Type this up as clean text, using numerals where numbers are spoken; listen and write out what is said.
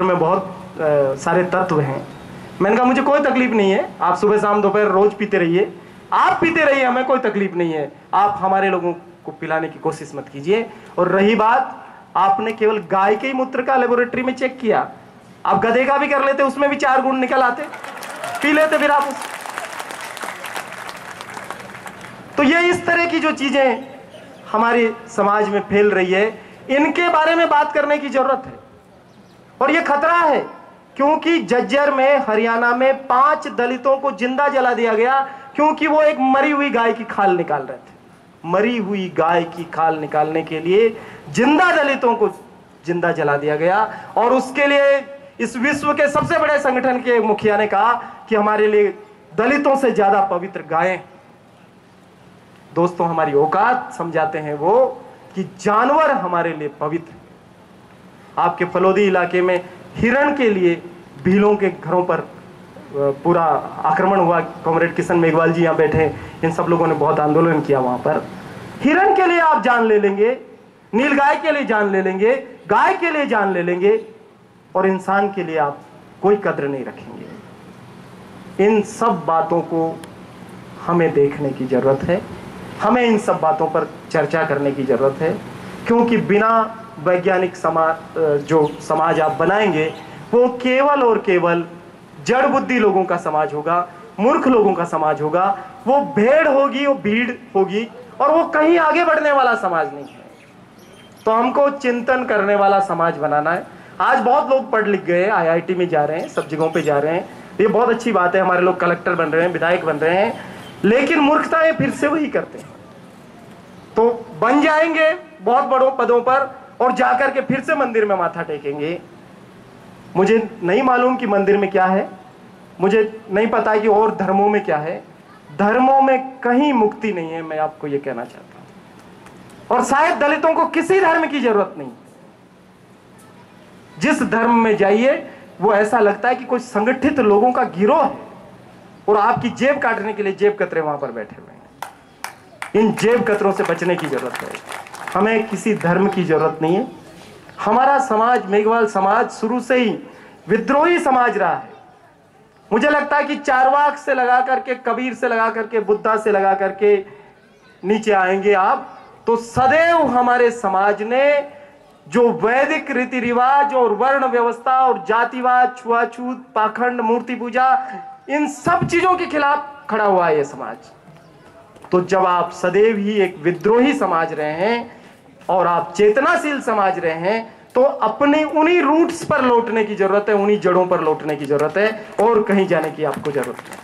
में बहुत सारे तत्व हैं। मैंने कहा मुझे कोई तकलीफ नहीं है, आप सुबह शाम दोपहर रोज पीते रहिए, आप पीते रहिए, हमें कोई तकलीफ नहीं है, आप हमारे लोगों को पिलाने की कोशिश मत कीजिए। और रही बात, आपने केवल गाय के ही मूत्र का लेबोरेटरी में चेक किया, आप गधे का भी कर लेते, उसमें भी 4 गुण निकल आते, पी लेते फिर आप उस। तो ये इस तरह की जो चीजें हमारे समाज में फैल रही है, इनके बारे में बात करने की जरूरत है। और ये खतरा है, क्योंकि झज्जर में, हरियाणा में 5 दलितों को जिंदा जला दिया गया, क्योंकि वो एक मरी हुई गाय की खाल निकाल रहे थे। मरी हुई गाय की खाल निकालने के लिए जिंदा दलितों को जिंदा जला दिया गया। और उसके लिए इस विश्व के सबसे बड़े संगठन के मुखिया ने कहा कि हमारे लिए दलितों से ज्यादा पवित्र गायें। दोस्तों, हमारी औकात समझाते हैं वो कि जानवर हमारे लिए पवित्र। आपके फलोदी इलाके में हिरण के लिए भीलों के घरों पर पूरा आक्रमण हुआ। कॉमरेड किशन मेघवाल जी यहाँ बैठे, इन सब लोगों ने बहुत आंदोलन किया वहां पर। हिरण के लिए आप जान ले लेंगे, नीलगाय के लिए जान ले लेंगे, गाय के लिए जान ले लेंगे, और इंसान के लिए आप कोई कद्र नहीं रखेंगे। इन सब बातों को हमें देखने की जरूरत है, हमें इन सब बातों पर चर्चा करने की जरूरत है, क्योंकि बिना वैज्ञानिक जो समाज आप बनाएंगे वो केवल और केवल जड़ बुद्धि लोगों का समाज होगा, मूर्ख लोगों का समाज होगा, वो भेड़ होगी, वो भीड़ होगी, और वो कहीं आगे बढ़ने वाला समाज नहीं है। तो हमको चिंतन करने वाला समाज बनाना है। आज बहुत लोग पढ़ लिख गए, IIT में जा रहे हैं, सब जगहों पे जा रहे हैं, ये बहुत अच्छी बात है, हमारे लोग कलेक्टर बन रहे हैं, विधायक बन रहे हैं, लेकिन मूर्खताएं फिर से वही करते हैं। तो बन जाएंगे बहुत बड़ों पदों पर और जाकर के फिर से मंदिर में माथा टेकेंगे। मुझे नहीं मालूम कि मंदिर में क्या है, मुझे नहीं पता कि और धर्मों में क्या है। धर्मों में कहीं मुक्ति नहीं है, मैं आपको यह कहना चाहता हूं। और शायद दलितों को किसी धर्म की जरूरत नहीं। जिस धर्म में जाइए वो ऐसा लगता है कि कोई संगठित लोगों का गिरोह है और आपकी जेब काटने के लिए जेब कतरे वहां पर बैठे हुए हैं। इन जेब कतरों से बचने की जरूरत है, हमें किसी धर्म की जरूरत नहीं है। हमारा समाज, मेघवाल समाज, शुरू से ही विद्रोही समाज रहा है। मुझे लगता है कि चारवाक से लगा करके, कबीर से लगा करके, बुद्धा से लगा करके नीचे आएंगे आप, तो सदैव हमारे समाज ने जो वैदिक रीति रिवाज और वर्ण व्यवस्था और जातिवाद, छुआछूत, पाखंड, मूर्ति पूजा, इन सब चीजों के खिलाफ खड़ा हुआ है ये समाज। तो जब आप सदैव ही एक विद्रोही समाज रहे हैं और आप चेतनाशील समाज रहे हैं, तो अपने उन्हीं रूट्स पर लौटने की जरूरत है, उन्हीं जड़ों पर लौटने की जरूरत है, और कहीं जाने की आपको जरूरत नहीं।